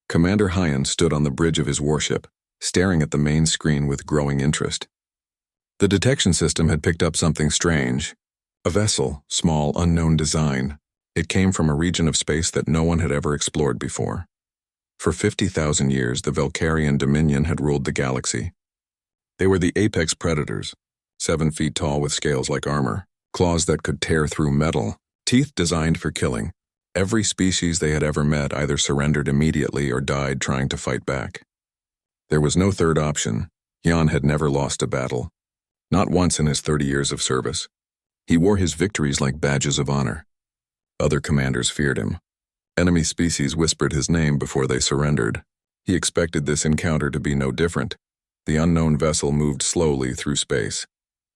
Commander Hyan stood on the bridge of his warship, staring at the main screen with growing interest. The detection system had picked up something strange. A vessel, small, unknown design. It came from a region of space that no one had ever explored before. For 50,000 years, the Velkarian Dominion had ruled the galaxy. They were the apex predators, 7 feet tall with scales like armor, claws that could tear through metal, teeth designed for killing. Every species they had ever met either surrendered immediately or died trying to fight back. There was no third option. Hyan had never lost a battle. Not once in his 30 years of service. He wore his victories like badges of honor. Other commanders feared him. Enemy species whispered his name before they surrendered. He expected this encounter to be no different. The unknown vessel moved slowly through space.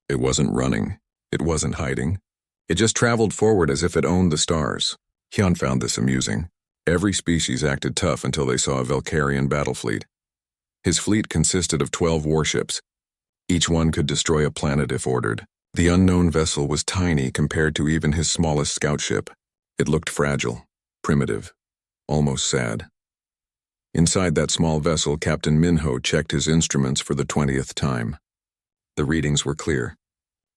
It wasn't running. It wasn't hiding. It just traveled forward as if it owned the stars. Hyan found this amusing. Every species acted tough until they saw a Velkarian battle fleet. His fleet consisted of 12 warships. Each one could destroy a planet if ordered. The unknown vessel was tiny compared to even his smallest scout ship. It looked fragile, primitive, almost sad. Inside that small vessel, Captain Minho checked his instruments for the 20th time. The readings were clear.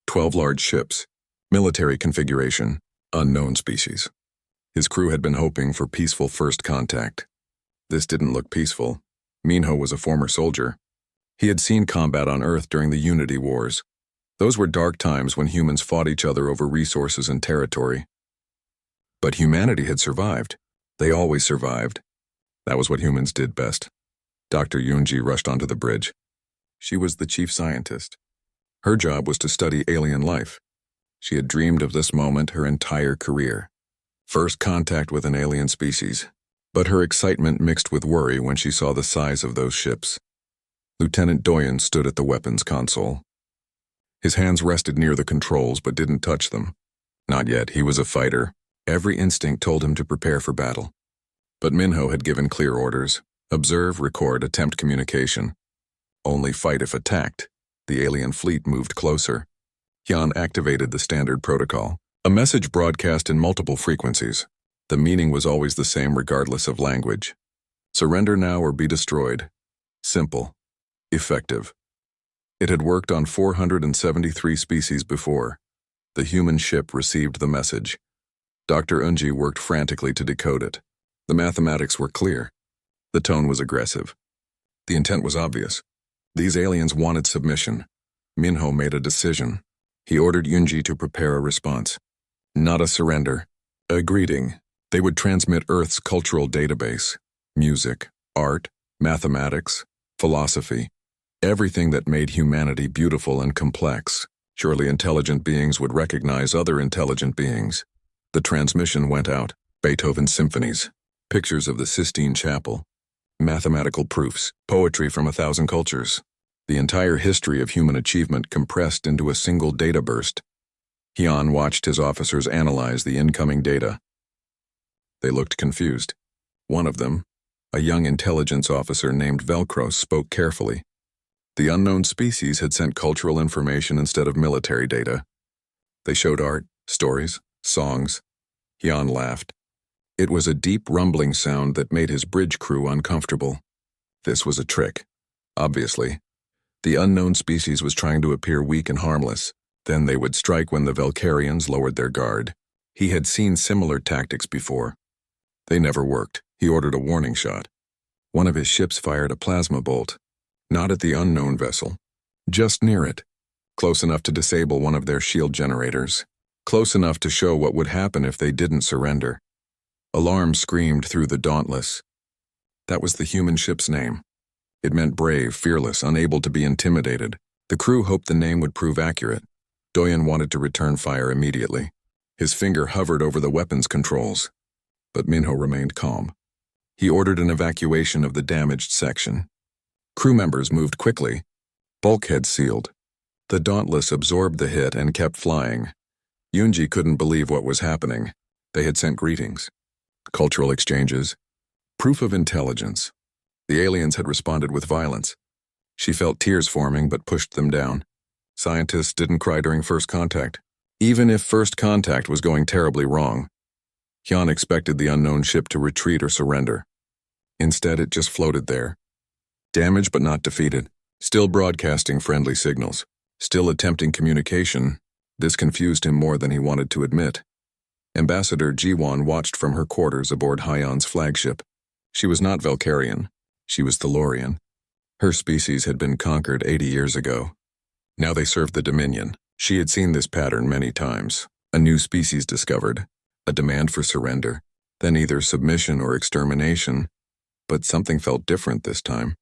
12 large ships, military configuration, unknown species. His crew had been hoping for peaceful first contact. This didn't look peaceful. Minho was a former soldier. He had seen combat on Earth during the Unity Wars. Those were dark times when humans fought each other over resources and territory. But humanity had survived. They always survived. That was what humans did best. Dr. Yunji rushed onto the bridge. She was the chief scientist. Her job was to study alien life. She had dreamed of this moment her entire career. First contact with an alien species. But her excitement mixed with worry when she saw the size of those ships. Lieutenant Doyen stood at the weapons console. His hands rested near the controls but didn't touch them. Not yet, he was a fighter. Every instinct told him to prepare for battle. But Minho had given clear orders. Observe, record, attempt communication. Only fight if attacked. The alien fleet moved closer. Hyan activated the standard protocol. A message broadcast in multiple frequencies. The meaning was always the same regardless of language. Surrender now or be destroyed. Simple. Effective. It had worked on 473 species before. The human ship received the message. Dr. Unji worked frantically to decode it. The mathematics were clear. The tone was aggressive. The intent was obvious. These aliens wanted submission. Minho made a decision. He ordered Yunji to prepare a response. Not a surrender. A greeting. They would transmit Earth's cultural database. Music, art, mathematics, philosophy. Everything that made humanity beautiful and complex. Surely intelligent beings would recognize other intelligent beings. The transmission went out. Beethoven's symphonies. Pictures of the Sistine Chapel. Mathematical proofs. Poetry from 1,000 cultures. The entire history of human achievement compressed into a single data burst. Hyan watched his officers analyze the incoming data. They looked confused. One of them, a young intelligence officer named Velcros, spoke carefully. The unknown species had sent cultural information instead of military data. They showed art, stories, songs. Hyan laughed. It was a deep rumbling sound that made his bridge crew uncomfortable. This was a trick. Obviously. The unknown species was trying to appear weak and harmless. Then they would strike when the Velkarians lowered their guard. He had seen similar tactics before. They never worked. He ordered a warning shot. One of his ships fired a plasma bolt. Not at the unknown vessel. Just near it. Close enough to disable one of their shield generators. Close enough to show what would happen if they didn't surrender. Alarm screamed through the Dauntless. That was the human ship's name. It meant brave, fearless, unable to be intimidated. The crew hoped the name would prove accurate. Doyen wanted to return fire immediately. His finger hovered over the weapons controls. But Minho remained calm. He ordered an evacuation of the damaged section. Crew members moved quickly. Bulkheads sealed. The Dauntless absorbed the hit and kept flying. Yunji couldn't believe what was happening. They had sent greetings. Cultural exchanges. Proof of intelligence. The aliens had responded with violence. She felt tears forming but pushed them down. Scientists didn't cry during first contact. Even if first contact was going terribly wrong. Hyan expected the unknown ship to retreat or surrender. Instead, it just floated there. Damaged but not defeated. Still broadcasting friendly signals. Still attempting communication. This confused him more than he wanted to admit. Ambassador Jiwan watched from her quarters aboard Hyon's flagship. She was not Valkyrian. She was Thalorian. Her species had been conquered 80 years ago. Now they served the Dominion. She had seen this pattern many times. A new species discovered. A demand for surrender. Then either submission or extermination. But something felt different this time.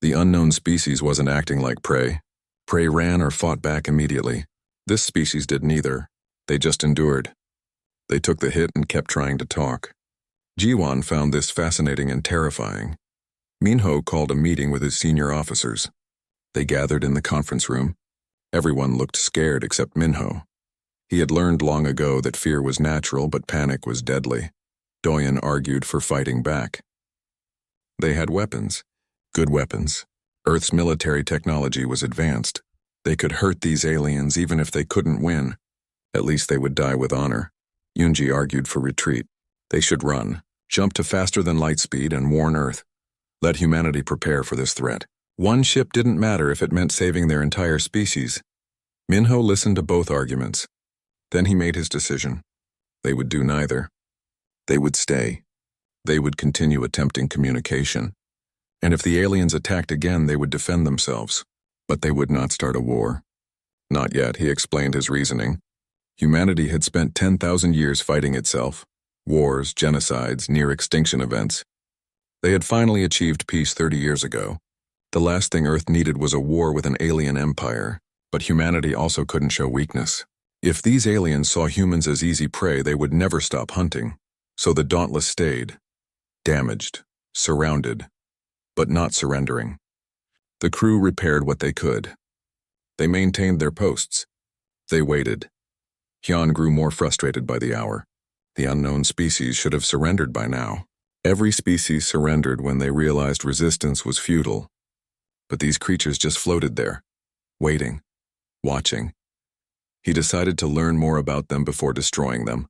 The unknown species wasn't acting like prey. Prey ran or fought back immediately. This species did neither. They just endured. They took the hit and kept trying to talk. Jiwan found this fascinating and terrifying. Minho called a meeting with his senior officers. They gathered in the conference room. Everyone looked scared except Minho. He had learned long ago that fear was natural but panic was deadly. Doyen argued for fighting back. They had weapons. Good weapons. Earth's military technology was advanced. They could hurt these aliens even if they couldn't win. At least they would die with honor. Yunji argued for retreat. They should run, jump to faster than light speed and warn Earth. Let humanity prepare for this threat. One ship didn't matter if it meant saving their entire species. Minho listened to both arguments. Then he made his decision. They would do neither. They would stay. They would continue attempting communication. And if the aliens attacked again, they would defend themselves. But they would not start a war. Not yet, he explained his reasoning. Humanity had spent 10,000 years fighting itself. Wars, genocides, near-extinction events. They had finally achieved peace 30 years ago. The last thing Earth needed was a war with an alien empire, but humanity also couldn't show weakness. If these aliens saw humans as easy prey, they would never stop hunting. So the Dauntless stayed. Damaged, surrounded, but not surrendering. The crew repaired what they could. They maintained their posts. They waited. Hyun grew more frustrated by the hour. The unknown species should have surrendered by now. Every species surrendered when they realized resistance was futile. But these creatures just floated there, waiting, watching. He decided to learn more about them before destroying them.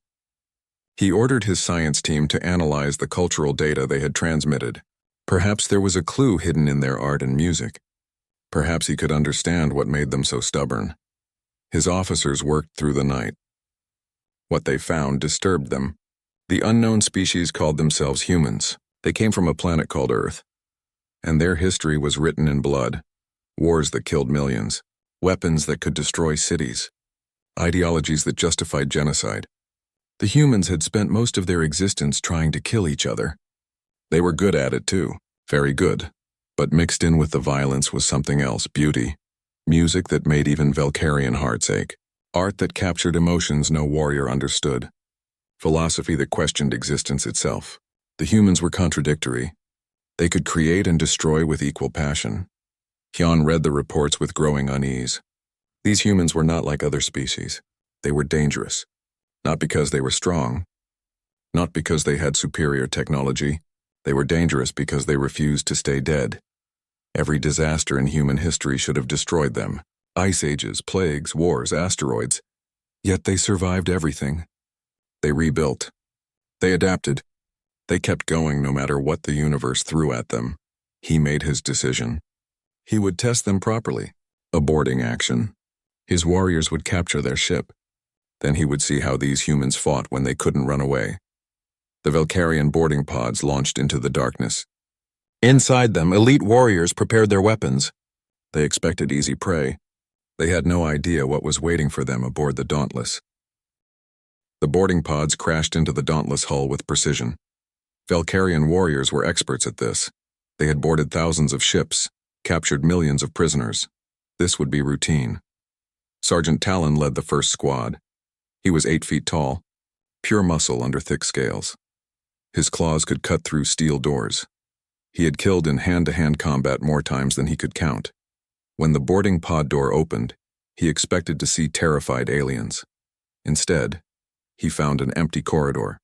He ordered his science team to analyze the cultural data they had transmitted. Perhaps there was a clue hidden in their art and music. Perhaps he could understand what made them so stubborn. His officers worked through the night. What they found disturbed them. The unknown species called themselves humans. They came from a planet called Earth. And their history was written in blood. Wars that killed millions. Weapons that could destroy cities. Ideologies that justified genocide. The humans had spent most of their existence trying to kill each other. They were good at it too, very good. But mixed in with the violence was something else, beauty. Music that made even Valkyrian hearts ache. Art that captured emotions no warrior understood. Philosophy that questioned existence itself. The humans were contradictory. They could create and destroy with equal passion. Hyun read the reports with growing unease. These humans were not like other species. They were dangerous. Not because they were strong. Not because they had superior technology. They were dangerous because they refused to stay dead. Every disaster in human history should have destroyed them. Ice ages, plagues, wars, asteroids. Yet they survived everything. They rebuilt. They adapted. They kept going no matter what the universe threw at them. He made his decision. He would test them properly. A boarding action. His warriors would capture their ship. Then he would see how these humans fought when they couldn't run away. The Valkyrian boarding pods launched into the darkness. Inside them, elite warriors prepared their weapons. They expected easy prey. They had no idea what was waiting for them aboard the Dauntless. The boarding pods crashed into the Dauntless hull with precision. Valkyrian warriors were experts at this. They had boarded thousands of ships, captured millions of prisoners. This would be routine. Sergeant Talon led the first squad. He was 8 feet tall, pure muscle under thick scales. His claws could cut through steel doors. He had killed in hand-to-hand combat more times than he could count. When the boarding pod door opened, he expected to see terrified aliens. Instead, he found an empty corridor.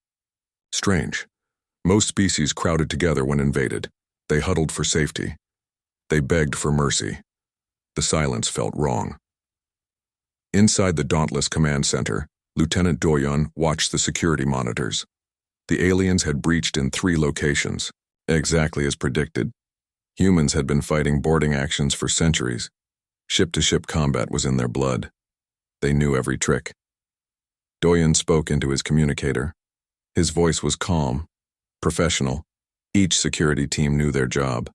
Strange. Most species crowded together when invaded. They huddled for safety. They begged for mercy. The silence felt wrong. Inside the Dauntless Command Center, Lieutenant Doyon watched the security monitors. The aliens had breached in 3 locations, Exactly as predicted. Humans had been fighting boarding actions for centuries. Ship-to-ship combat was in their blood. They knew every trick. Doyen spoke into his communicator. His voice was calm, professional. Each security team knew their job.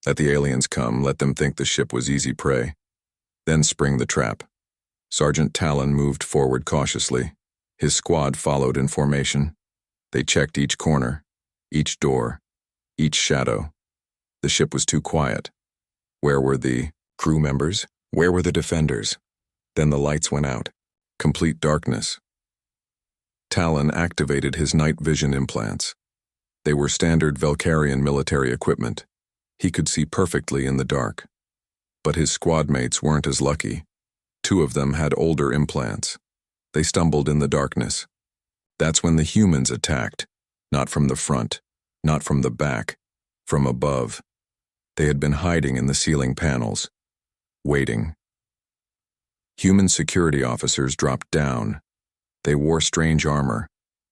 Let the aliens come, let them think the ship was easy prey. Then spring the trap. Sergeant Talon moved forward cautiously. His squad followed in formation. They checked each corner, each door, each shadow. The ship was too quiet. Where were the crew members? Where were the defenders? Then the lights went out. Complete darkness. Talon activated his night vision implants. They were standard Velkarian military equipment. He could see perfectly in the dark. But his squad mates weren't as lucky. 2 of them had older implants. They stumbled in the darkness. That's when the humans attacked. Not from the front, not from the back, from above. They had been hiding in the ceiling panels, waiting. Human security officers dropped down. They wore strange armor,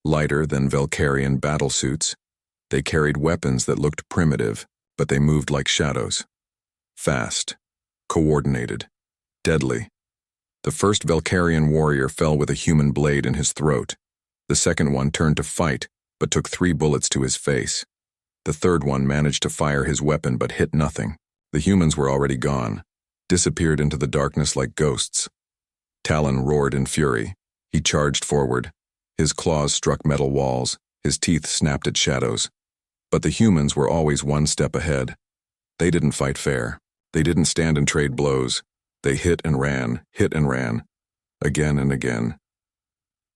lighter than Velkarian battlesuits. They carried weapons that looked primitive, but they moved like shadows. Fast, coordinated, deadly. The first Velkarian warrior fell with a human blade in his throat. The second one turned to fight, but took 3 bullets to his face. The third one managed to fire his weapon but hit nothing. The humans were already gone, disappeared into the darkness like ghosts. Talon roared in fury. He charged forward. His claws struck metal walls. His teeth snapped at shadows. But the humans were always 1 step ahead. They didn't fight fair. They didn't stand and trade blows. They hit and ran, again and again.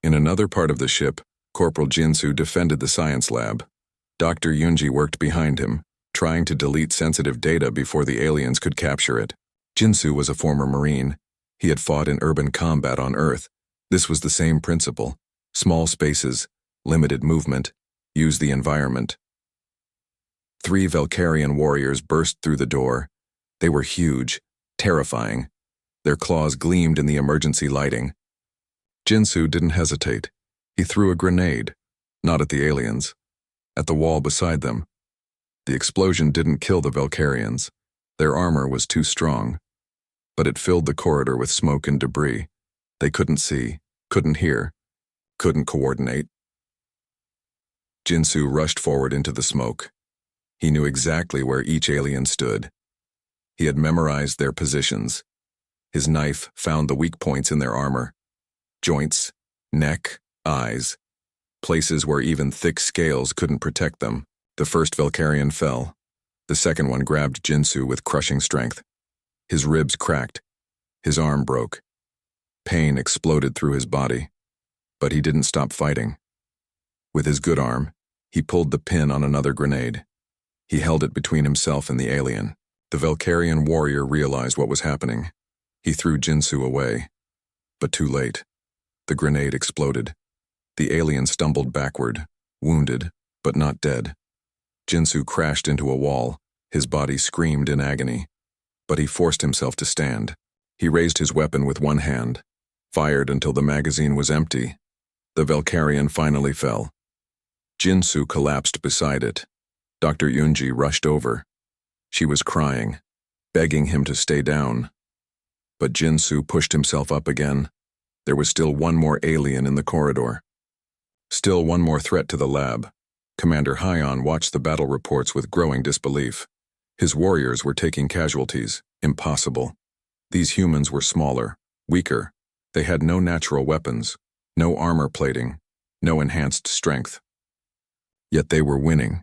In another part of the ship, Corporal Jinsu defended the science lab. Dr. Yunji worked behind him, trying to delete sensitive data before the aliens could capture it. Jinsu was a former Marine. He had fought in urban combat on Earth. This was the same principle. Small spaces, limited movement, use the environment. 3 Velkarian warriors burst through the door. They were huge, terrifying. Their claws gleamed in the emergency lighting. Jinsu didn't hesitate. He threw a grenade, not at the aliens, at the wall beside them. The explosion didn't kill the Velkarians. Their armor was too strong. But it filled the corridor with smoke and debris. They couldn't see, couldn't hear, couldn't coordinate. Jinsu rushed forward into the smoke. He knew exactly where each alien stood. He had memorized their positions. His knife found the weak points in their armor. Joints, neck, eyes. Places where even thick scales couldn't protect them. The first Velkarian fell. The second one grabbed Jinsu with crushing strength. His ribs cracked. His arm broke. Pain exploded through his body. But he didn't stop fighting. With his good arm, he pulled the pin on another grenade. He held it between himself and the alien. The Velkarian warrior realized what was happening. He threw Jinsu away. But too late. The grenade exploded. The alien stumbled backward, wounded, but not dead. Jinsu crashed into a wall. His body screamed in agony. But he forced himself to stand. He raised his weapon with one hand, fired until the magazine was empty. The Velkarian finally fell. Jinsu collapsed beside it. Dr. Yunji rushed over. She was crying, begging him to stay down. But Jinsu pushed himself up again. There was still one more alien in the corridor. Still one more threat to the lab. Commander Hyon watched the battle reports with growing disbelief. His warriors were taking casualties. Impossible. These humans were smaller, weaker. They had no natural weapons, no armor plating, no enhanced strength. Yet they were winning.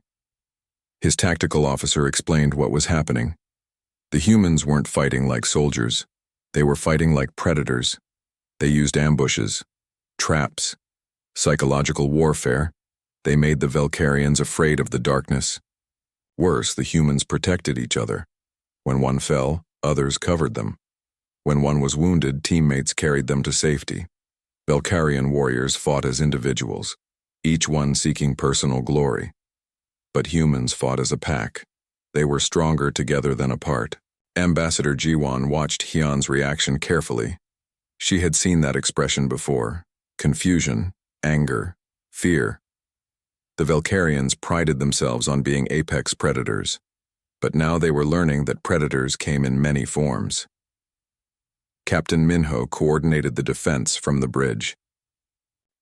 His tactical officer explained what was happening. The humans weren't fighting like soldiers. They were fighting like predators. They used ambushes, traps, psychological warfare. They made the Velkarians afraid of the darkness. Worse, the humans protected each other. When one fell, others covered them. When one was wounded, teammates carried them to safety. Velkarian warriors fought as individuals, each one seeking personal glory. But humans fought as a pack. They were stronger together than apart. Ambassador Jiwon watched Hyun's reaction carefully. She had seen that expression before. Confusion, anger, fear. The Valkyrians prided themselves on being apex predators, but now they were learning that predators came in many forms. Captain Minho coordinated the defense from the bridge.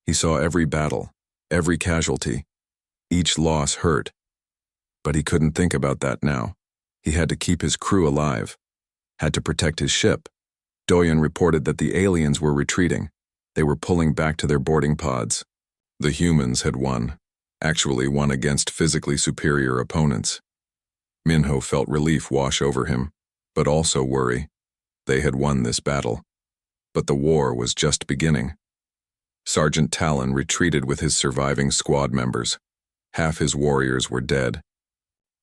He saw every battle, every casualty. Each loss hurt, but he couldn't think about that now. He had to keep his crew alive, had to protect his ship. Doyen reported that the aliens were retreating. They were pulling back to their boarding pods. The humans had won, actually won against physically superior opponents. Minho felt relief wash over him, but also worry. They had won this battle, but the war was just beginning. Sergeant Talon retreated with his surviving squad members. Half his warriors were dead.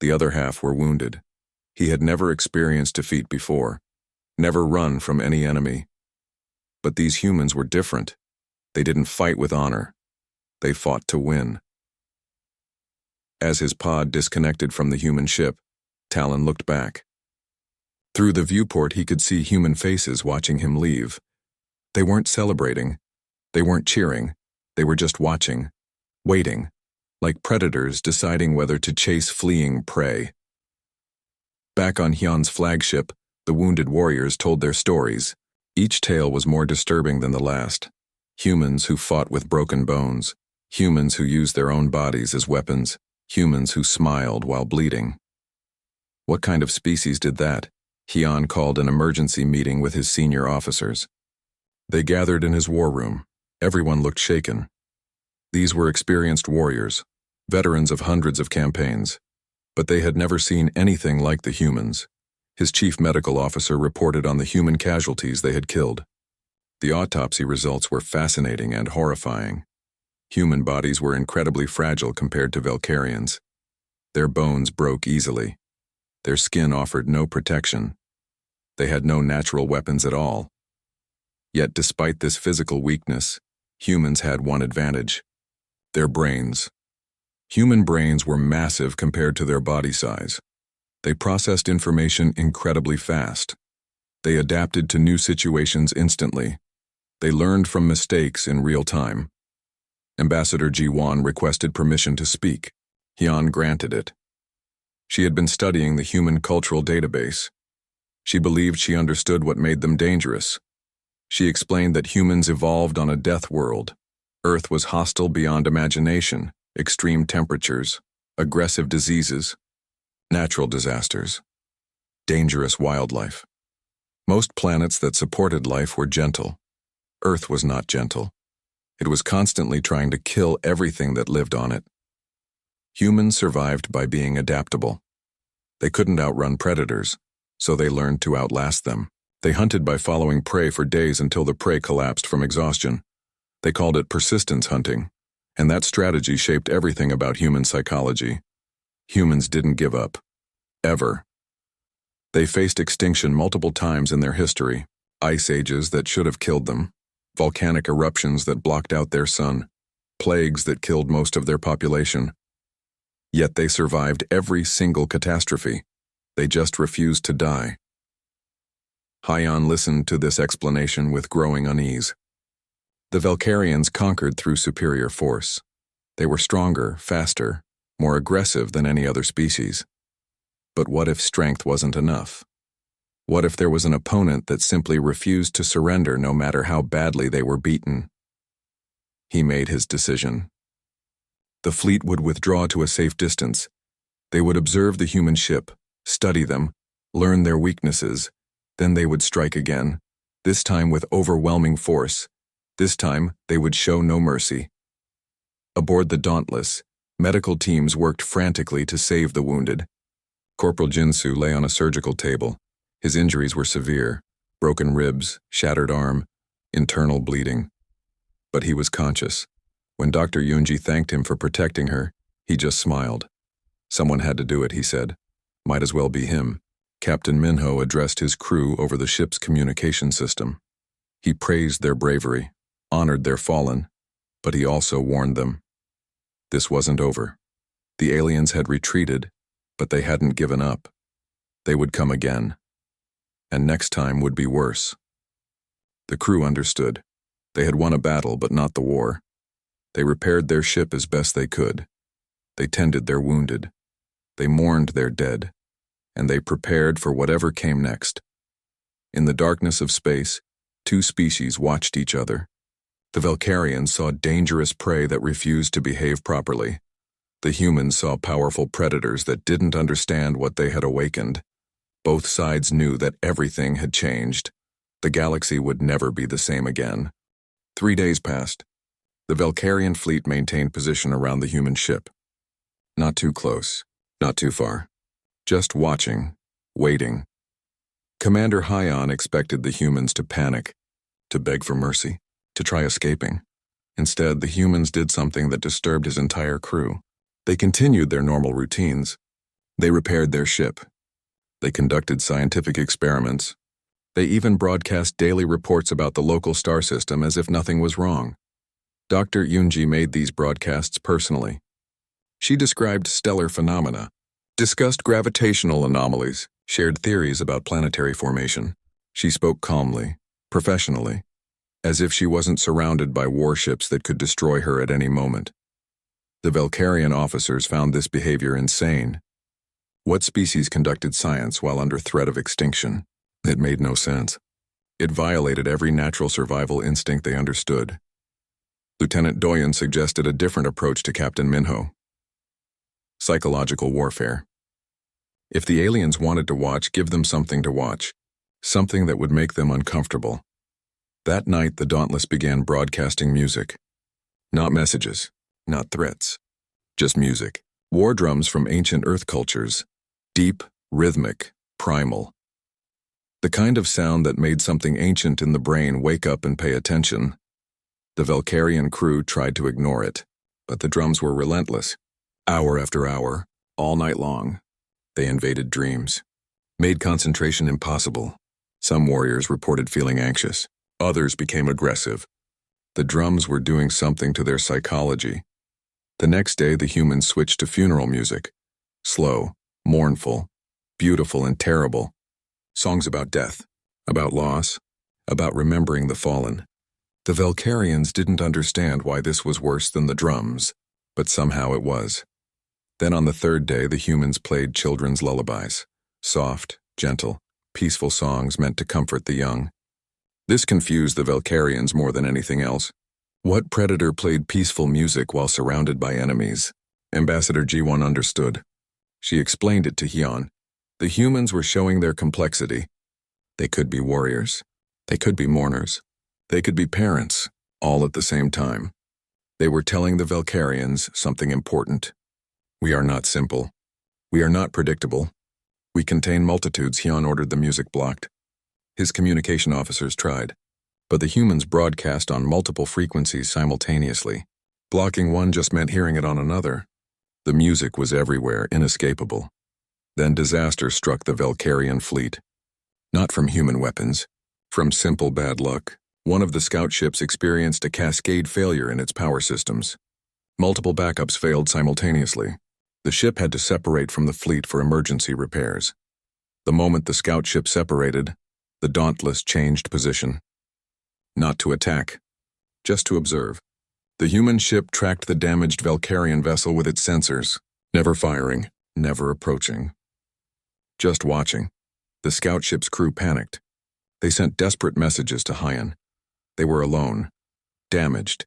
The other half were wounded. He had never experienced defeat before, never run from any enemy. But these humans were different. They didn't fight with honor. They fought to win. As his pod disconnected from the human ship, Talon looked back. Through the viewport, he could see human faces watching him leave. They weren't celebrating. They weren't cheering. They were just watching, waiting, like predators deciding whether to chase fleeing prey. Back on Hyun's flagship, the wounded warriors told their stories. Each tale was more disturbing than the last. Humans who fought with broken bones, humans who used their own bodies as weapons, humans who smiled while bleeding. What kind of species did that? Hyun called an emergency meeting with his senior officers. They gathered in his war room. Everyone looked shaken. These were experienced warriors, veterans of hundreds of campaigns, but they had never seen anything like the humans. His chief medical officer reported on the human casualties they had killed. The autopsy results were fascinating and horrifying. Human bodies were incredibly fragile compared to Valkyrians. Their bones broke easily. Their skin offered no protection. They had no natural weapons at all. Yet despite this physical weakness, humans had one advantage: their brains. Human brains were massive compared to their body size. They processed information incredibly fast. They adapted to new situations instantly. They learned from mistakes in real time. Ambassador Ji-won requested permission to speak. Hyun granted it. She had been studying the human cultural database. She believed she understood what made them dangerous. She explained that humans evolved on a death world. Earth was hostile beyond imagination, extreme temperatures, aggressive diseases, natural disasters, dangerous wildlife. Most planets that supported life were gentle. Earth was not gentle. It was constantly trying to kill everything that lived on it. Humans survived by being adaptable. They couldn't outrun predators, so they learned to outlast them. They hunted by following prey for days until the prey collapsed from exhaustion. They called it persistence hunting, and that strategy shaped everything about human psychology. Humans didn't give up. Ever. They faced extinction multiple times in their history, ice ages that should have killed them, volcanic eruptions that blocked out their sun, plagues that killed most of their population. Yet they survived every single catastrophe. They just refused to die. Hyun listened to this explanation with growing unease. The Valkyrians conquered through superior force. They were stronger, faster, more aggressive than any other species. But what if strength wasn't enough? What if there was an opponent that simply refused to surrender no matter how badly they were beaten? He made his decision. The fleet would withdraw to a safe distance. They would observe the human ship, study them, learn their weaknesses. Then they would strike again, this time with overwhelming force. This time, they would show no mercy. Aboard the Dauntless, medical teams worked frantically to save the wounded. Corporal Jinsu lay on a surgical table. His injuries were severe: broken ribs, shattered arm, internal bleeding. But he was conscious. When Dr. Yoonji thanked him for protecting her, he just smiled. Someone had to do it, he said. Might as well be him. Captain Minho addressed his crew over the ship's communication system. He praised their bravery, honored their fallen, but he also warned them. This wasn't over. The aliens had retreated, but they hadn't given up. They would come again. And next time would be worse. The crew understood. They had won a battle, but not the war. They repaired their ship as best they could. They tended their wounded. They mourned their dead. And they prepared for whatever came next. In the darkness of space, two species watched each other. The Valkyrians saw dangerous prey that refused to behave properly. The humans saw powerful predators that didn't understand what they had awakened. Both sides knew that everything had changed. The galaxy would never be the same again. 3 days passed. The Valkyrian fleet maintained position around the human ship. Not too close, not too far. Just watching, waiting. Commander Hyon expected the humans to panic, to beg for mercy, to try escaping. Instead, the humans did something that disturbed his entire crew. They continued their normal routines. They repaired their ship. They conducted scientific experiments. They even broadcast daily reports about the local star system as if nothing was wrong. Dr. Yunji made these broadcasts personally. She described stellar phenomena, discussed gravitational anomalies, shared theories about planetary formation. She spoke calmly, professionally, as if she wasn't surrounded by warships that could destroy her at any moment. The Valkyrian officers found this behavior insane. What species conducted science while under threat of extinction? It made no sense. It violated every natural survival instinct they understood. Lieutenant Doyen suggested a different approach to Captain Minho. Psychological warfare. If the aliens wanted to watch, give them something to watch. Something that would make them uncomfortable. That night, the Dauntless began broadcasting music. Not messages, not threats. Just music. War drums from ancient Earth cultures. Deep, rhythmic, primal. The kind of sound that made something ancient in the brain wake up and pay attention. The Valkyrian crew tried to ignore it, but the drums were relentless. Hour after hour, all night long, they invaded dreams, made concentration impossible. Some warriors reported feeling anxious. Others became aggressive. The drums were doing something to their psychology. The next day, the humans switched to funeral music. Slow, mournful, beautiful and terrible. Songs about death, about loss, about remembering the fallen. The Valkyrians didn't understand why this was worse than the drums, but somehow it was. Then on the third day, the humans played children's lullabies. Soft, gentle, peaceful songs meant to comfort the young. This confused the Valkyrians more than anything else. What predator played peaceful music while surrounded by enemies? Ambassador G1 understood. She explained it to Hyon. The humans were showing their complexity. They could be warriors. They could be mourners. They could be parents, all at the same time. They were telling the Valkyrians something important. We are not simple. We are not predictable. We contain multitudes. Hyon ordered the music blocked. His communication officers tried, but the humans broadcast on multiple frequencies simultaneously. Blocking one just meant hearing it on another. The music was everywhere, inescapable. Then disaster struck the Valkyrian fleet. Not from human weapons, from simple bad luck. One of the scout ships experienced a cascade failure in its power systems. Multiple backups failed simultaneously. The ship had to separate from the fleet for emergency repairs. The moment the scout ship separated, the Dauntless changed position. Not to attack, just to observe. The human ship tracked the damaged Valkyrian vessel with its sensors, never firing, never approaching. Just watching. The scout ship's crew panicked. They sent desperate messages to Hyon. They were alone, damaged,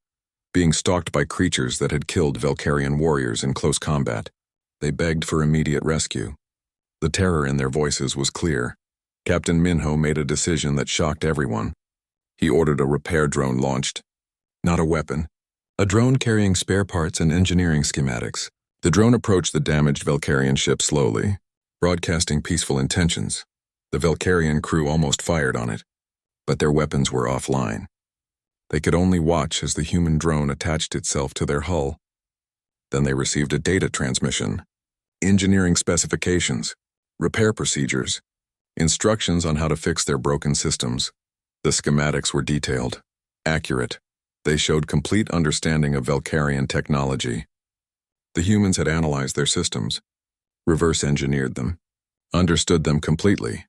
being stalked by creatures that had killed Valkyrian warriors in close combat. They begged for immediate rescue. The terror in their voices was clear. Captain Minho made a decision that shocked everyone. He ordered a repair drone launched. Not a weapon. A drone carrying spare parts and engineering schematics. The drone approached the damaged Valkyrian ship slowly, broadcasting peaceful intentions. The Valkyrian crew almost fired on it, but their weapons were offline. They could only watch as the human drone attached itself to their hull. Then they received a data transmission, engineering specifications, repair procedures, instructions on how to fix their broken systems. The schematics were detailed, accurate. They showed complete understanding of Valkyrian technology. The humans had analyzed their systems, reverse-engineered them, understood them completely.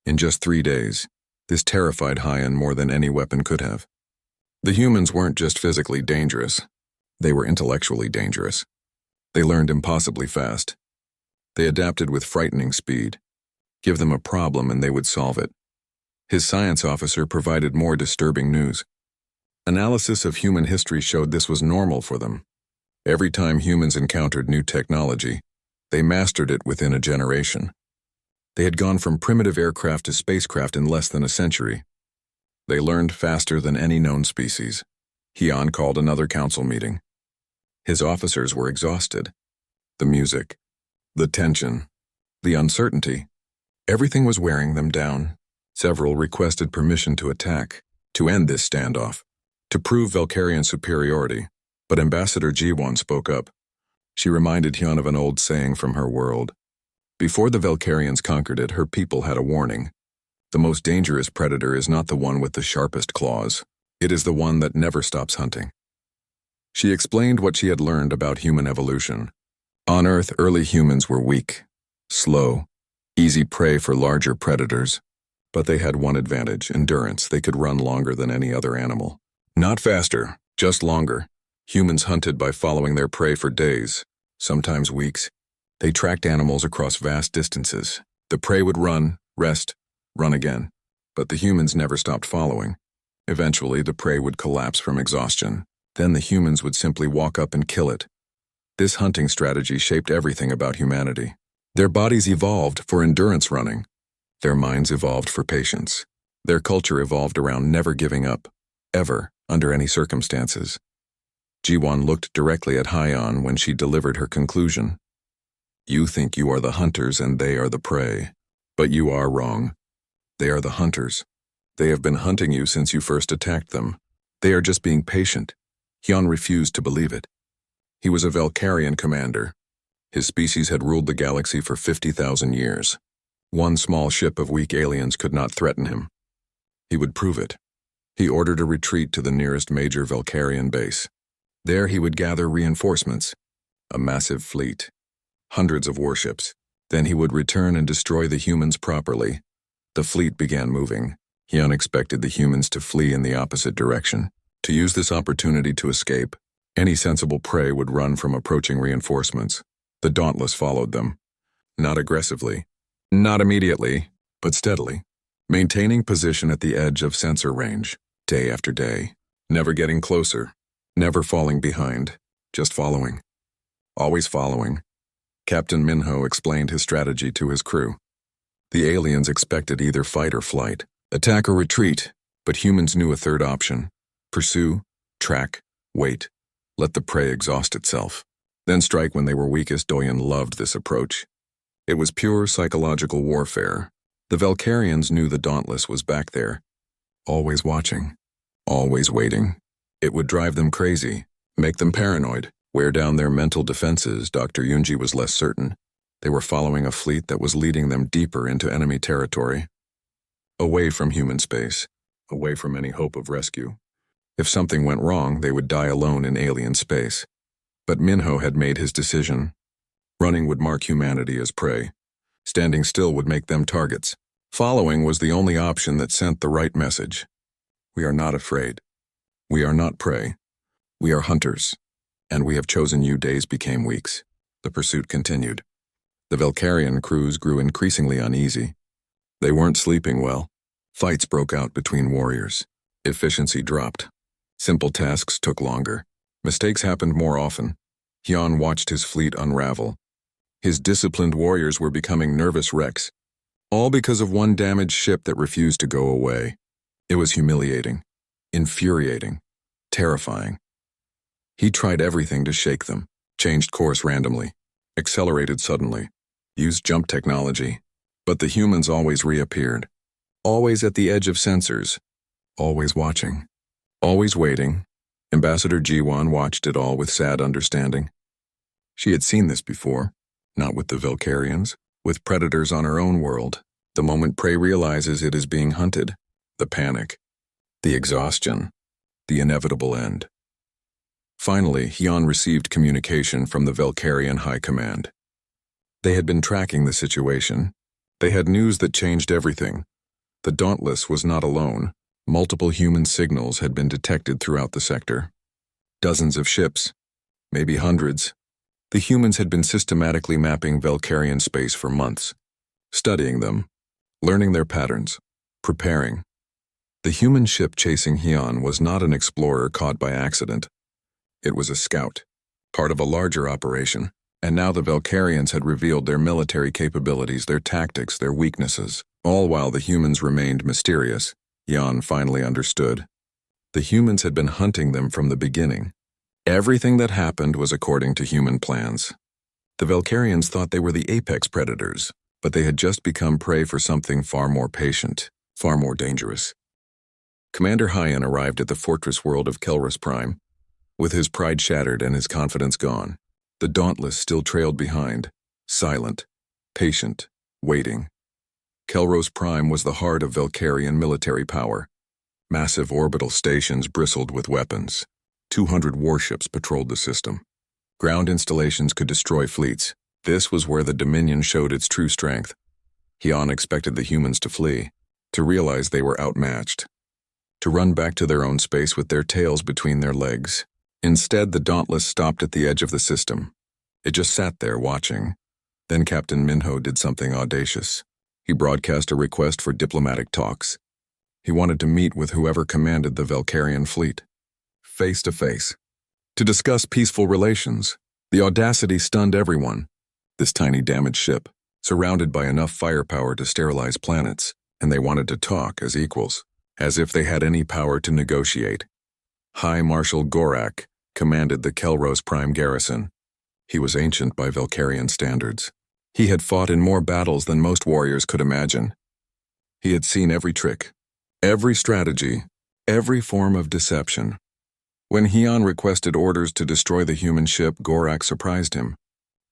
In just 3 days, this terrified Hyon more than any weapon could have. The humans weren't just physically dangerous, they were intellectually dangerous. They learned impossibly fast. They adapted with frightening speed. Give them a problem and they would solve it. His science officer provided more disturbing news. Analysis of human history showed this was normal for them. Every time humans encountered new technology, they mastered it within a generation. They had gone from primitive aircraft to spacecraft in less than a century. They learned faster than any known species. Hyun called another council meeting. His officers were exhausted. The music, the tension, the uncertainty, everything was wearing them down. Several requested permission to attack, to end this standoff, to prove Valkyrian superiority, but Ambassador Ji-won spoke up. She reminded Hyun of an old saying from her world. Before the Valkyrians conquered it, her people had a warning. The most dangerous predator is not the one with the sharpest claws. It is the one that never stops hunting. She explained what she had learned about human evolution. On Earth, early humans were weak, slow, easy prey for larger predators. But they had one advantage: endurance. They could run longer than any other animal. Not faster, just longer. Humans hunted by following their prey for days, sometimes weeks. They tracked animals across vast distances. The prey would run, rest, run again. But the humans never stopped following. Eventually, the prey would collapse from exhaustion. Then the humans would simply walk up and kill it. This hunting strategy shaped everything about humanity. Their bodies evolved for endurance running. Their minds evolved for patience. Their culture evolved around never giving up, ever, under any circumstances. Ji-won looked directly at Hyun when she delivered her conclusion. You think you are the hunters and they are the prey. But you are wrong. They are the hunters. They have been hunting you since you first attacked them. They are just being patient. Hyun refused to believe it. He was a Valkyrian commander. His species had ruled the galaxy for 50,000 years. One small ship of weak aliens could not threaten him. He would prove it. He ordered a retreat to the nearest major Valkyrian base. There he would gather reinforcements, a massive fleet, hundreds of warships. Then he would return and destroy the humans properly. The fleet began moving. Hyun expected the humans to flee in the opposite direction, to use this opportunity to escape. Any sensible prey would run from approaching reinforcements. The Dauntless followed them. Not aggressively, not immediately, but steadily, maintaining position at the edge of sensor range, day after day, never getting closer, never falling behind, just following. Always following. Captain Minho explained his strategy to his crew. The aliens expected either fight or flight, attack or retreat, but humans knew a third option: pursue, track, wait, let the prey exhaust itself, then strike when they were weakest. Doyen loved this approach. It was pure psychological warfare. The Valkyrians knew the Dauntless was back there, always watching, always waiting. It would drive them crazy, make them paranoid, wear down their mental defenses. Dr. Yunji was less certain. They were following a fleet that was leading them deeper into enemy territory, away from human space, away from any hope of rescue. If something went wrong, they would die alone in alien space. But Minho had made his decision. Running would mark humanity as prey. Standing still would make them targets. Following was the only option that sent the right message. We are not afraid. We are not prey. We are hunters. And we have chosen you. Days became weeks. The pursuit continued. The Valkyrian crews grew increasingly uneasy. They weren't sleeping well. Fights broke out between warriors. Efficiency dropped. Simple tasks took longer. Mistakes happened more often. Hyun watched his fleet unravel. His disciplined warriors were becoming nervous wrecks, all because of one damaged ship that refused to go away. It was humiliating, infuriating, terrifying. He tried everything to shake them, changed course randomly, accelerated suddenly, used jump technology, but the humans always reappeared, always at the edge of sensors, always watching, always waiting. Ambassador Ji-won watched it all with sad understanding. She had seen this before, not with the Valkyrians, with predators on her own world. The moment prey realizes it is being hunted, the panic, the exhaustion, the inevitable end. Finally, Hyun received communication from the Valkyrian High Command. They had been tracking the situation. They had news that changed everything. The Dauntless was not alone. Multiple human signals had been detected throughout the sector. Dozens of ships, maybe hundreds, The humans had been systematically mapping Velcarian space for months, studying them, learning their patterns, preparing. The human ship chasing Hyun was not an explorer caught by accident. It was a scout, part of a larger operation, and now the Velcarians had revealed their military capabilities, their tactics, their weaknesses, all while the humans remained mysterious. Hyun finally understood. The humans had been hunting them from the beginning. Everything that happened was according to human plans. The Velcarians thought they were the apex predators, but they had just become prey for something far more patient, far more dangerous. Commander Hyun arrived at the fortress world of Kelros Prime. With his pride shattered and his confidence gone, the Dauntless still trailed behind, silent, patient, waiting. Kelros Prime was the heart of Velcarian military power. Massive orbital stations bristled with weapons. 200 warships patrolled the system. Ground installations could destroy fleets. This was where the Dominion showed its true strength. Hyun expected the humans to flee, to realize they were outmatched, to run back to their own space with their tails between their legs. Instead, the Dauntless stopped at the edge of the system. It just sat there watching. Then Captain Minho did something audacious. He broadcast a request for diplomatic talks. He wanted to meet with whoever commanded the Velcarian fleet, face to face, to discuss peaceful relations. The audacity stunned everyone. This tiny damaged ship, surrounded by enough firepower to sterilize planets, and they wanted to talk as equals, as if they had any power to negotiate. High Marshal Gorak commanded the Kelros Prime garrison. He was ancient by Velcarian standards. He had fought in more battles than most warriors could imagine. He had seen every trick, every strategy, every form of deception. When Hyun requested orders to destroy the human ship, Gorak surprised him.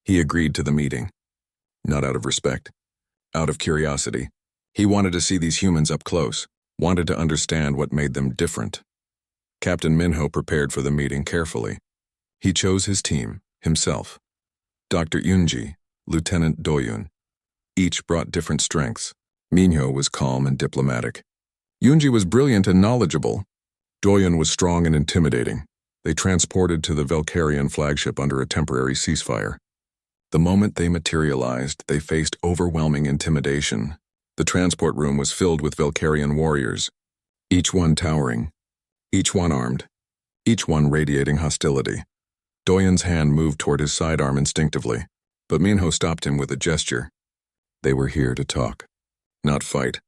He agreed to the meeting. Not out of respect, out of curiosity. He wanted to see these humans up close, wanted to understand what made them different. Captain Minho prepared for the meeting carefully. He chose his team, himself. Dr. Yoonji, Lieutenant Doyun. Each brought different strengths. Minho was calm and diplomatic. Yoonji was brilliant and knowledgeable. Doyun was strong and intimidating. They transported to the Velcarian flagship under a temporary ceasefire. The moment they materialized, they faced overwhelming intimidation. The transport room was filled with Velcarian warriors, each one towering, each one armed, each one radiating hostility. Doyun's hand moved toward his sidearm instinctively, but Minho stopped him with a gesture. They were here to talk, not fight,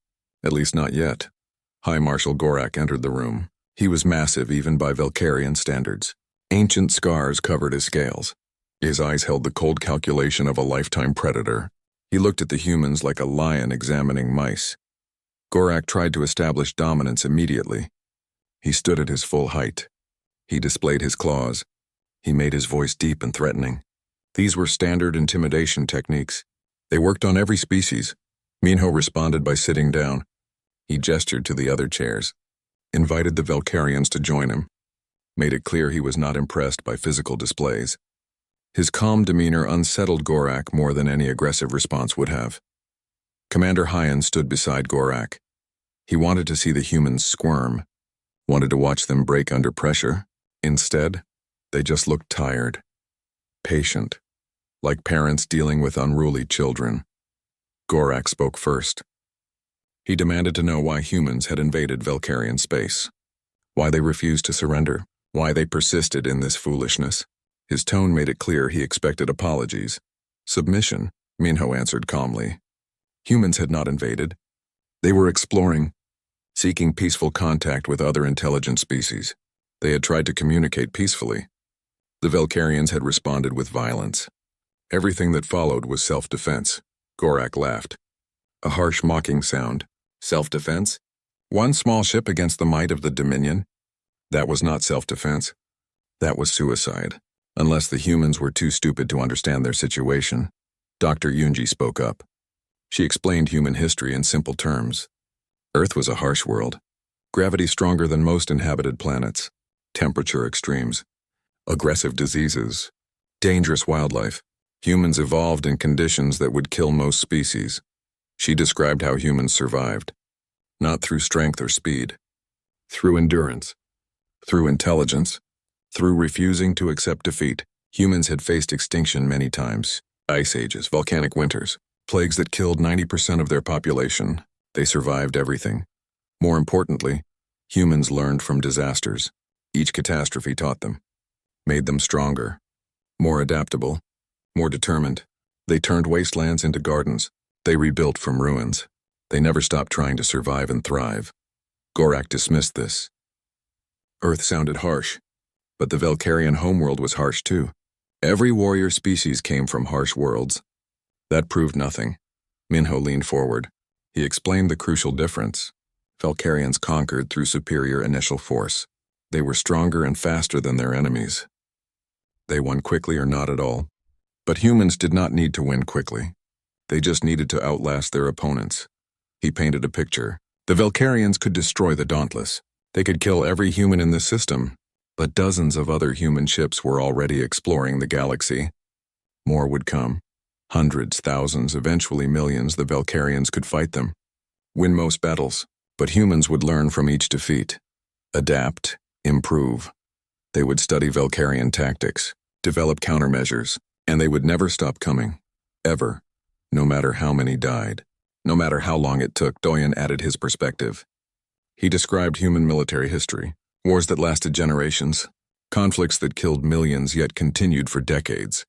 at least not yet. High Marshal Gorak entered the room. He was massive even by Velcarian standards. Ancient scars covered his scales. His eyes held the cold calculation of a lifetime predator. He looked at the humans like a lion examining mice. Gorak tried to establish dominance immediately. He stood at his full height. He displayed his claws. He made his voice deep and threatening. These were standard intimidation techniques. They worked on every species. Minho responded by sitting down. He gestured to the other chairs, invited the Velcarians to join him, made it clear he was not impressed by physical displays. His calm demeanor unsettled Gorak more than any aggressive response would have. Commander Hyun stood beside Gorak. He wanted to see the humans squirm, wanted to watch them break under pressure. Instead, they just looked tired, patient, like parents dealing with unruly children. Gorak spoke first. He demanded to know why humans had invaded Velcarian space, why they refused to surrender, why they persisted in this foolishness. His tone made it clear he expected apologies. Submission, Minho answered calmly. Humans had not invaded. They were exploring, seeking peaceful contact with other intelligent species. They had tried to communicate peacefully. The Velcarians had responded with violence. Everything that followed was self-defense. Gorak laughed. A harsh mocking sound. Self-defense? One small ship against the might of the Dominion? That was not self-defense. That was suicide. Unless the humans were too stupid to understand their situation. Dr. Yoonji spoke up. She explained human history in simple terms. Earth was a harsh world. Gravity stronger than most inhabited planets. Temperature extremes. Aggressive diseases. Dangerous wildlife. Humans evolved in conditions that would kill most species. She described how humans survived. Not through strength or speed. Through endurance. Through intelligence. Through refusing to accept defeat. Humans had faced extinction many times. Ice ages, volcanic winters, plagues that killed 90% of their population. They survived everything. More importantly, humans learned from disasters. Each catastrophe taught them, made them stronger, more adaptable, more determined. They turned wastelands into gardens. They rebuilt from ruins. They never stopped trying to survive and thrive. Gorak dismissed this. Earth sounded harsh, but the Valkyrian homeworld was harsh too. Every warrior species came from harsh worlds. That proved nothing. Minho leaned forward. He explained the crucial difference. Valkyrians conquered through superior initial force. They were stronger and faster than their enemies. They won quickly or not at all. But humans did not need to win quickly. They just needed to outlast their opponents. He painted a picture. The Valkyrians could destroy the Dauntless. They could kill every human in the system, but dozens of other human ships were already exploring the galaxy. More would come. Hundreds, thousands, eventually millions. The Valkyrians could fight them, win most battles, but humans would learn from each defeat. Adapt, improve. They would study Valkyrian tactics, develop countermeasures, and they would never stop coming. Ever. No matter how many died. No matter how long it took. Doyen added his perspective. He described human military history. Wars that lasted generations. Conflicts that killed millions yet continued for decades.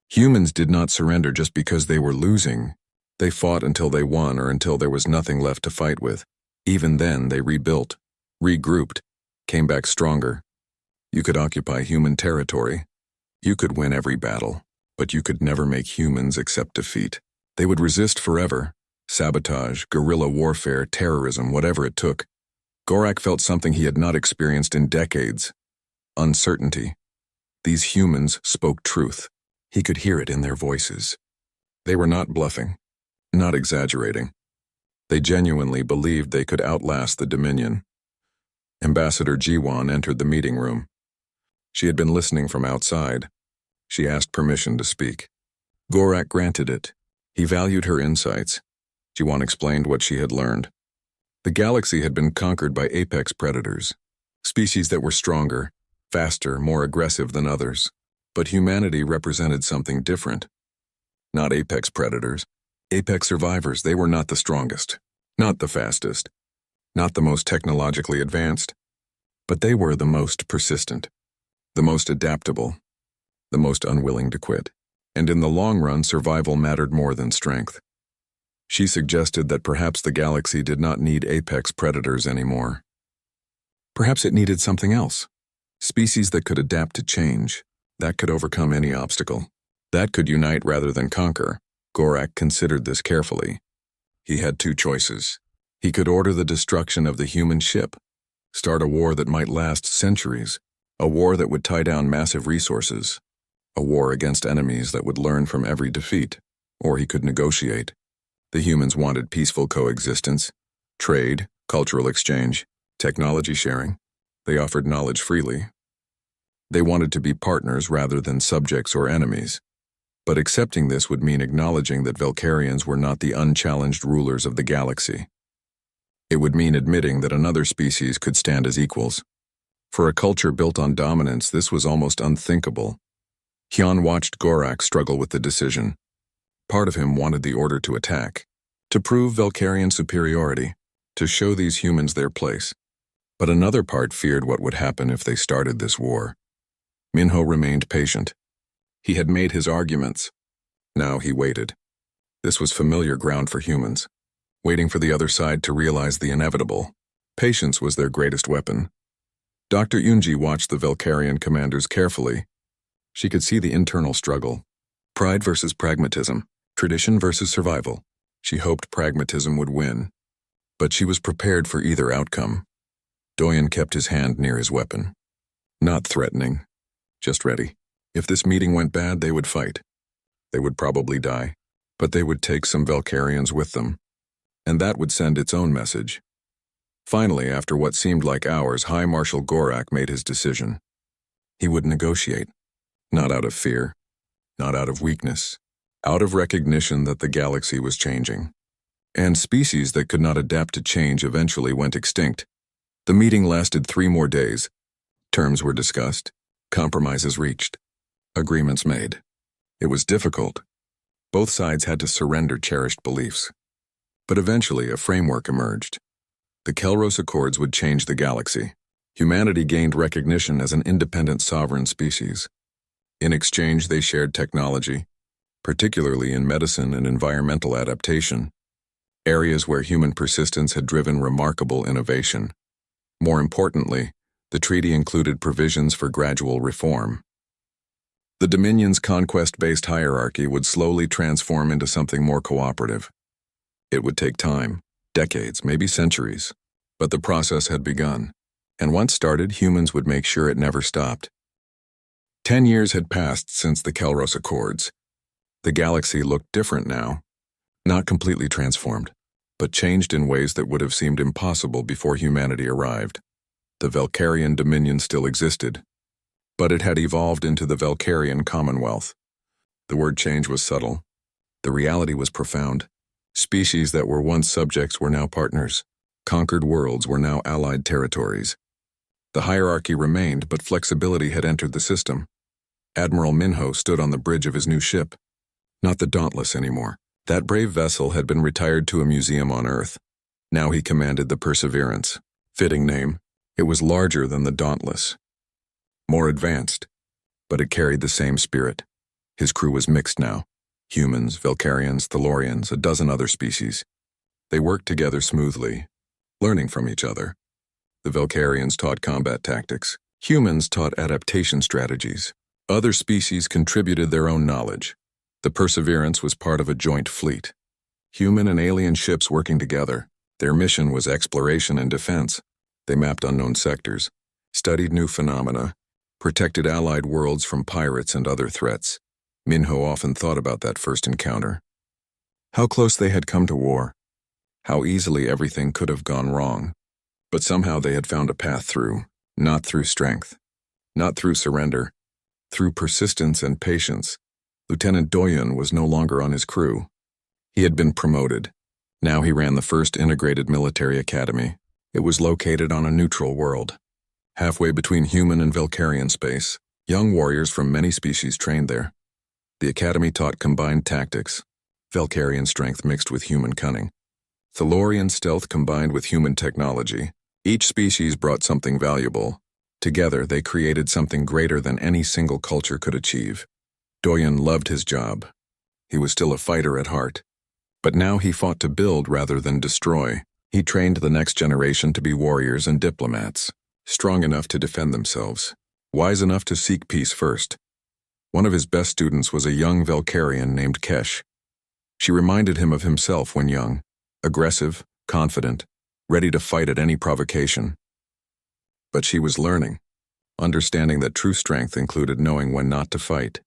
Humans did not surrender just because they were losing. They fought until they won or until there was nothing left to fight with. Even then, they rebuilt, regrouped, came back stronger. You could occupy human territory. You could win every battle, but you could never make humans accept defeat. They would resist forever. Sabotage, guerrilla warfare, terrorism, whatever it took. Gorak felt something he had not experienced in decades. Uncertainty. These humans spoke truth. He could hear it in their voices. They were not bluffing, not exaggerating. They genuinely believed they could outlast the Dominion. Ambassador Jiwan entered the meeting room. She had been listening from outside. She asked permission to speak. Gorak granted it. He valued her insights. Jiwan explained what she had learned. The galaxy had been conquered by apex predators, species that were stronger, faster, more aggressive than others. But humanity represented something different. Not apex predators, apex survivors. They were not the strongest, not the fastest, not the most technologically advanced, but they were the most persistent, the most adaptable, the most unwilling to quit. And in the long run, survival mattered more than strength. She suggested that perhaps the galaxy did not need apex predators anymore. Perhaps it needed something else. Species that could adapt to change, that could overcome any obstacle, that could unite rather than conquer. Gorak considered this carefully. He had two choices. He could order the destruction of the human ship, start a war that might last centuries, a war that would tie down massive resources, a war against enemies that would learn from every defeat, or he could negotiate. The humans wanted peaceful coexistence, trade, cultural exchange, technology sharing. They offered knowledge freely. They wanted to be partners rather than subjects or enemies. But accepting this would mean acknowledging that Valkyrians were not the unchallenged rulers of the galaxy. It would mean admitting that another species could stand as equals. For a culture built on dominance, this was almost unthinkable. Hyun watched Gorak struggle with the decision. Part of him wanted the order to attack, to prove Valkyrian superiority, to show these humans their place. But another part feared what would happen if they started this war. Minho remained patient. He had made his arguments. Now he waited. This was familiar ground for humans, waiting for the other side to realize the inevitable. Patience was their greatest weapon. Dr. Yunji watched the Valkyrian commanders carefully. She could see the internal struggle. Pride versus pragmatism, tradition versus survival. She hoped pragmatism would win, but she was prepared for either outcome. Doyen kept his hand near his weapon. Not threatening, just ready. If this meeting went bad, they would fight. They would probably die, but they would take some Valkyrians with them, and that would send its own message. Finally, after what seemed like hours, High Marshal Gorak made his decision. He would negotiate, not out of fear, not out of weakness, out of recognition that the galaxy was changing. And species that could not adapt to change eventually went extinct. The meeting lasted 3 more days. Terms were discussed, compromises reached. Agreements made. It was difficult. Both sides had to surrender cherished beliefs. But eventually, a framework emerged. The Kelros Accords would change the galaxy. Humanity gained recognition as an independent sovereign species. In exchange, they shared technology, particularly in medicine and environmental adaptation, areas where human persistence had driven remarkable innovation. More importantly, the treaty included provisions for gradual reform. The Dominion's conquest-based hierarchy would slowly transform into something more cooperative. It would take time, decades, maybe centuries, but the process had begun, and once started, humans would make sure it never stopped. 10 years had passed since the Kelros Accords. The galaxy looked different now, not completely transformed, but changed in ways that would have seemed impossible before humanity arrived. The Valkyrian Dominion still existed, but it had evolved into the Valkyrian Commonwealth. The word change was subtle. The reality was profound. Species that were once subjects were now partners. Conquered worlds were now allied territories. The hierarchy remained, but flexibility had entered the system. Admiral Minho stood on the bridge of his new ship. Not the Dauntless anymore. That brave vessel had been retired to a museum on Earth. Now he commanded the Perseverance. Fitting name. It was larger than the Dauntless. More advanced, but it carried the same spirit. His crew was mixed now. Humans, Valkyrians, Thalorians, a dozen other species. They worked together smoothly, learning from each other. The Valkyrians taught combat tactics. Humans taught adaptation strategies. Other species contributed their own knowledge. The Perseverance was part of a joint fleet. Human and alien ships working together. Their mission was exploration and defense. They mapped unknown sectors, studied new phenomena, protected allied worlds from pirates and other threats. Minho often thought about that first encounter. How close they had come to war. How easily everything could have gone wrong. But somehow they had found a path through, not through strength, not through surrender, through persistence and patience. Lieutenant Doyen was no longer on his crew. He had been promoted. Now he ran the first integrated military academy. It was located on a neutral world. Halfway between human and Valkyrian space, young warriors from many species trained there. The academy taught combined tactics, Valkyrian strength mixed with human cunning. Thalorian stealth combined with human technology. Each species brought something valuable. Together, they created something greater than any single culture could achieve. Doyen loved his job. He was still a fighter at heart. But now he fought to build rather than destroy. He trained the next generation to be warriors and diplomats, strong enough to defend themselves, wise enough to seek peace first. One of his best students was a young Valkyrian named Kesh. She reminded him of himself when young, aggressive, confident, ready to fight at any provocation. But she was learning, understanding that true strength included knowing when not to fight.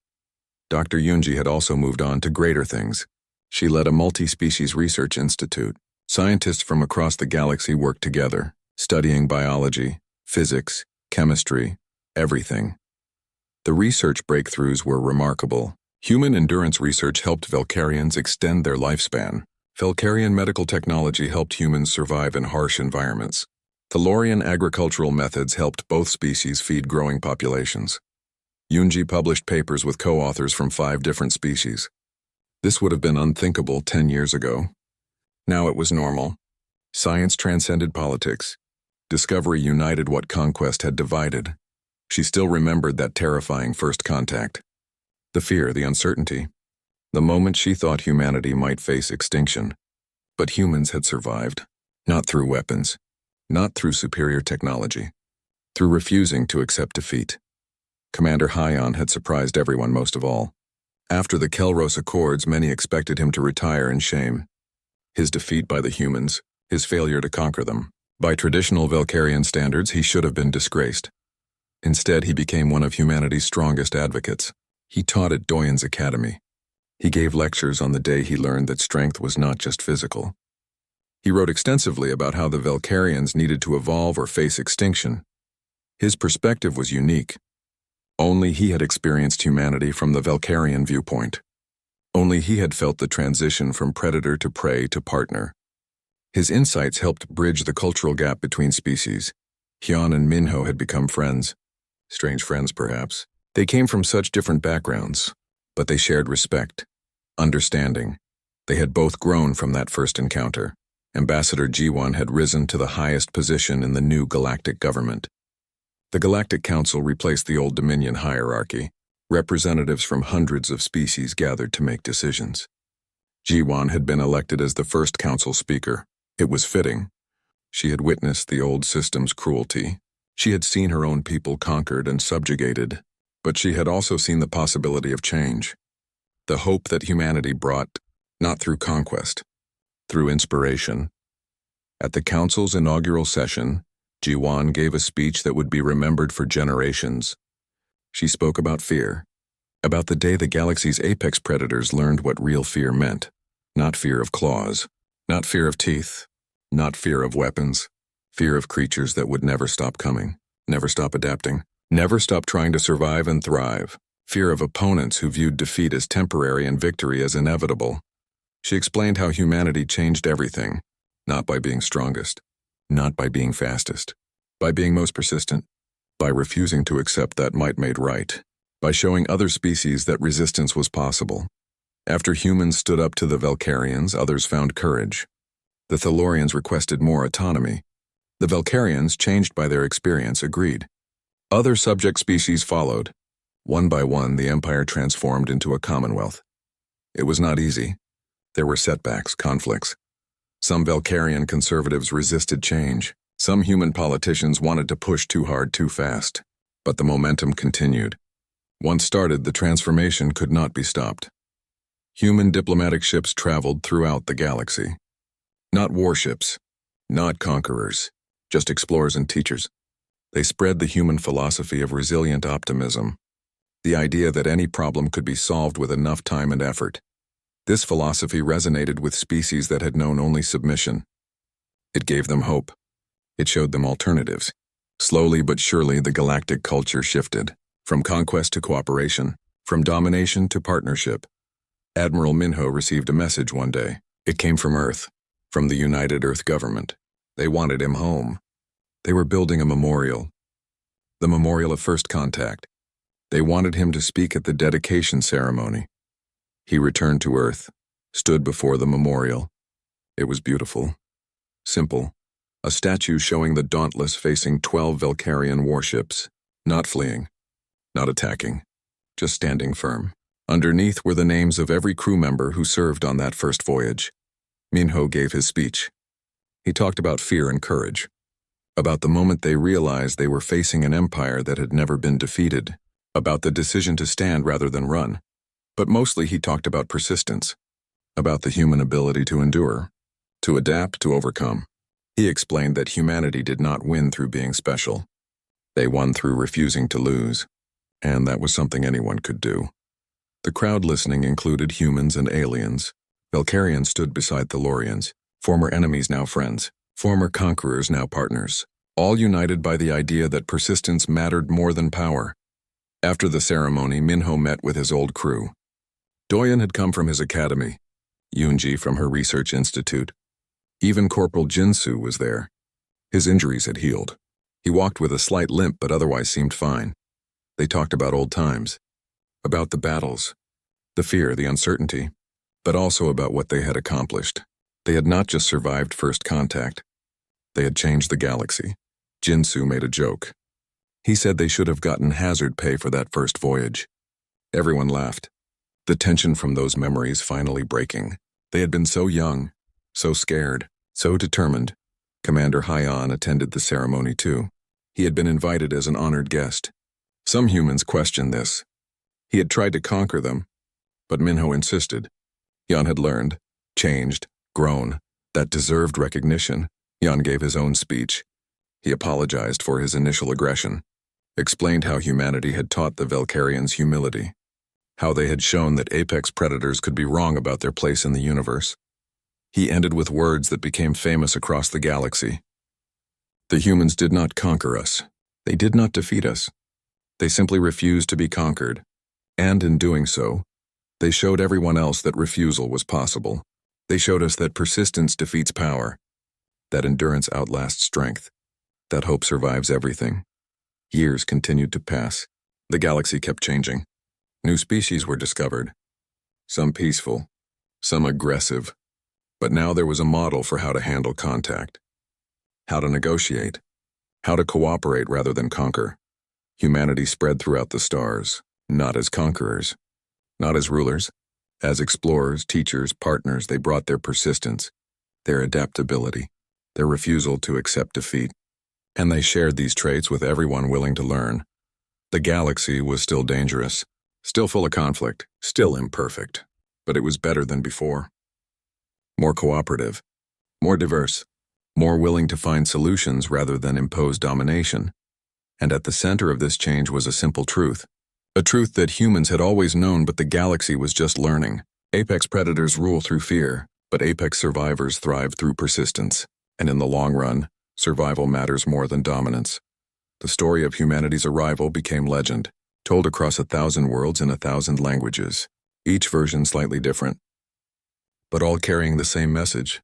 Dr. Yunji had also moved on to greater things. She led a multi-species research institute. Scientists from across the galaxy worked together, studying biology, physics, chemistry, everything. The research breakthroughs were remarkable. Human endurance research helped Valkyrians extend their lifespan. Valkyrian medical technology helped humans survive in harsh environments. Thalorian agricultural methods helped both species feed growing populations. Yunji published papers with co-authors from 5 different species. This would have been unthinkable 10 years ago. Now it was normal. Science transcended politics. Discovery united what conquest had divided. She still remembered that terrifying first contact. The fear, the uncertainty. The moment she thought humanity might face extinction. But humans had survived. Not through weapons. Not through superior technology. Through refusing to accept defeat. Commander Hyon had surprised everyone most of all. After the Kelros Accords, many expected him to retire in shame. His defeat by the humans, his failure to conquer them. By traditional Valkyrian standards, he should have been disgraced. Instead, he became one of humanity's strongest advocates. He taught at Doyen's Academy. He gave lectures on the day he learned that strength was not just physical. He wrote extensively about how the Valkyrians needed to evolve or face extinction. His perspective was unique. Only he had experienced humanity from the Valkyrian viewpoint. Only he had felt the transition from predator to prey to partner. His insights helped bridge the cultural gap between species. Hyon and Minho had become friends. Strange friends, perhaps. They came from such different backgrounds, but they shared respect, understanding. They had both grown from that first encounter. Ambassador G1 had risen to the highest position in the new galactic government. The Galactic Council replaced the old Dominion hierarchy. Representatives from hundreds of species gathered to make decisions. G1 had been elected as the first council speaker. It was fitting. She had witnessed the old system's cruelty. She had seen her own people conquered and subjugated, but she had also seen the possibility of change. The hope that humanity brought, not through conquest, through inspiration. At the council's inaugural session, G1 gave a speech that would be remembered for generations. She spoke about fear, about the day the galaxy's apex predators learned what real fear meant. Not fear of claws, not fear of teeth, not fear of weapons, fear of creatures that would never stop coming, never stop adapting, never stop trying to survive and thrive, fear of opponents who viewed defeat as temporary and victory as inevitable. She explained how humanity changed everything, not by being strongest, not by being fastest, by being most persistent, by refusing to accept that might made right, by showing other species that resistance was possible. After humans stood up to the Valkyrians, others found courage. The Tellurians requested more autonomy. The Valkyrians, changed by their experience, agreed. Other subject species followed. One by one, the Empire transformed into a commonwealth. It was not easy. There were setbacks, conflicts. Some Valkyrian conservatives resisted change. Some human politicians wanted to push too hard too fast. But the momentum continued. Once started, the transformation could not be stopped. Human diplomatic ships traveled throughout the galaxy. Not warships, not conquerors, just explorers and teachers. They spread the human philosophy of resilient optimism, the idea that any problem could be solved with enough time and effort. This philosophy resonated with species that had known only submission. It gave them hope. It showed them alternatives. Slowly but surely, the galactic culture shifted, from conquest to cooperation, from domination to partnership. Admiral Minho received a message one day. It came from Earth, from the United Earth government. They wanted him home. They were building a memorial, the memorial of first contact. They wanted him to speak at the dedication ceremony. He returned to Earth, stood before the memorial. It was beautiful, simple. A statue showing the Dauntless facing 12 Valkyrian warships, not fleeing, not attacking, just standing firm. Underneath were the names of every crew member who served on that first voyage. Minho gave his speech. He talked about fear and courage, about the moment they realized they were facing an empire that had never been defeated, about the decision to stand rather than run. But mostly he talked about persistence, about the human ability to endure, to adapt, to overcome. He explained that humanity did not win through being special. They won through refusing to lose, and that was something anyone could do. The crowd listening included humans and aliens. Valkyrians stood beside Tellurians, former enemies now friends, former conquerors now partners, all united by the idea that persistence mattered more than power. After the ceremony, Minho met with his old crew. Doyen had come from his academy, Yunji from her research institute. Even Corporal Jinsu was there. His injuries had healed. He walked with a slight limp but otherwise seemed fine. They talked about old times, about the battles, the fear, the uncertainty, but also about what they had accomplished. They had not just survived first contact. They had changed the galaxy. Jinsu made a joke. He said they should have gotten hazard pay for that first voyage. Everyone laughed, the tension from those memories finally breaking. They had been so young, so scared, so determined. Commander Hyan attended the ceremony too. He had been invited as an honored guest. Some humans questioned this. He had tried to conquer them, but Minho insisted. Yan had learned, changed, grown, that deserved recognition. Yan gave his own speech. He apologized for his initial aggression, explained how humanity had taught the Valkyrians humility, how they had shown that apex predators could be wrong about their place in the universe. He ended with words that became famous across the galaxy. The humans did not conquer us. They did not defeat us. They simply refused to be conquered. And in doing so, they showed everyone else that refusal was possible. They showed us that persistence defeats power, that endurance outlasts strength, that hope survives everything. Years continued to pass. The galaxy kept changing. New species were discovered, some peaceful, some aggressive. But now there was a model for how to handle contact, how to negotiate, how to cooperate rather than conquer. Humanity spread throughout the stars, not as conquerors, not as rulers. As explorers, teachers, partners, they brought their persistence, their adaptability, their refusal to accept defeat. And they shared these traits with everyone willing to learn. The galaxy was still dangerous, still full of conflict, still imperfect, but it was better than before. More cooperative, more diverse, more willing to find solutions rather than impose domination. And at the center of this change was a simple truth. A truth that humans had always known, but the galaxy was just learning. Apex predators rule through fear, but apex survivors thrive through persistence. And in the long run, survival matters more than dominance. The story of humanity's arrival became legend, told across 1,000 worlds in 1,000 languages, each version slightly different, but all carrying the same message.